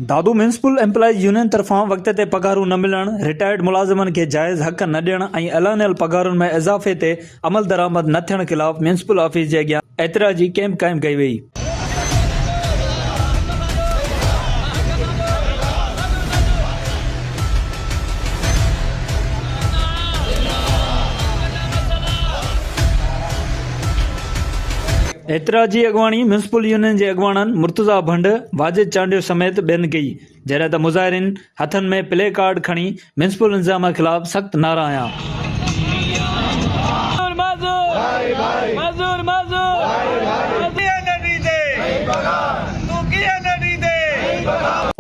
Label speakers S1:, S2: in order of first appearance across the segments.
S1: दादू municipal employees union तरफां वक़्त ते पगारूं न मिलण, रिटायर्ड मुलाज़िमनि खे जाइज़ हक़ न ॾियण ऐं ऐलानियल पगारुनि में इज़ाफ़े ते अमल दरामद न थियण ख़िलाफ़ म्यूनिसिपल ऑफिस जे अॻियां एतिराजी कैंप क़ाइमु कई वई। एतिराजी अॻवाणी म्यूनिसिपल यूनियन जे अॻवाननि मुर्तज़ा भंड, वाजिद चांडियो समेत ॿियनि कई, जॾहिं त मुज़ाहिरीन हथनि में प्ले कार्ड खणी म्यूनिसिपल इंतिज़ाम ख़िलाफ़ सख़्त नारा हंया।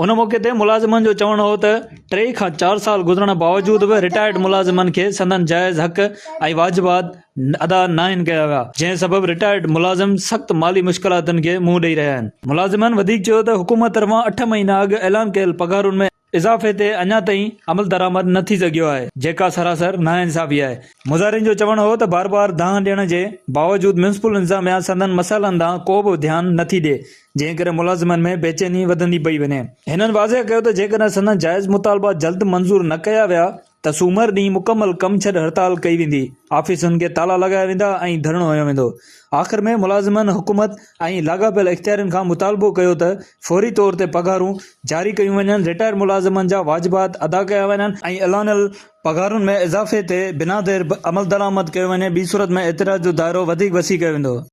S1: उन मौक़े ते मुलाज़िमनि जो चवणु हो त 3 खां 4 साल गुज़रण बावजूदि बि रिटायर्ड मुलाज़िमनि खे संदन जाइज़ हक़ ऐं वाजिबात अदा नाहिनि कया विया, जंहिं सबबि रिटायर्ड मुलाज़िम सख़्त माली मुश्किलातुनि खे मुंहुं ॾेई रहिया आहिनि। मुलाज़िमनि वधीक चयो त हुकूमत तरफ़ां 8 महीना अॻु ऐलान कयल पगारुनि में इज़ाफ़े ते अञा ताईं अमल दरामद न थी सघियो आहे, जेका सरासर नाइंसाफ़ी आहे। मुज़ाहिरीन जो चवणु हो त बार बार दांह ॾियण जे बावजूदि म्यूनिसिपल इंतिज़ामिया संदन मसइलनि ॾांहुं को बि ध्यानु नथी ॾिए, जंहिं करे मुलाज़िमनि में बेचैनी वधंदी पई वञे। हिननि वाज़िह कयो त जेकॾहिं संदन जाइज़ मुतालबा जल्द मंज़ूर न कया विया त सूमर ॾींहुं मुकमल कम छॾ हड़ताल कई वेंदी, ऑफिसुनि खे ताला लॻाया वेंदा ऐं धरणो हयो वेंदो। आख़िर में मुलाज़िमनि हुकूमत ऐं लाॻापियल इख़्तियारनि खां मुतालबो कयो त फौरी तौर ते पगारूं जारी कयूं वञनि, रिटायर्ड मुलाज़िमनि जा वाजिबात अदा कया वञनि ऐं ऐलानियल पगारुनि में इज़ाफ़े ते बिना देर अमल दरामद कयो वञे। ॿी सूरत में एतिराज़ जो दाइरो वधीक वसी कयो वेंदो।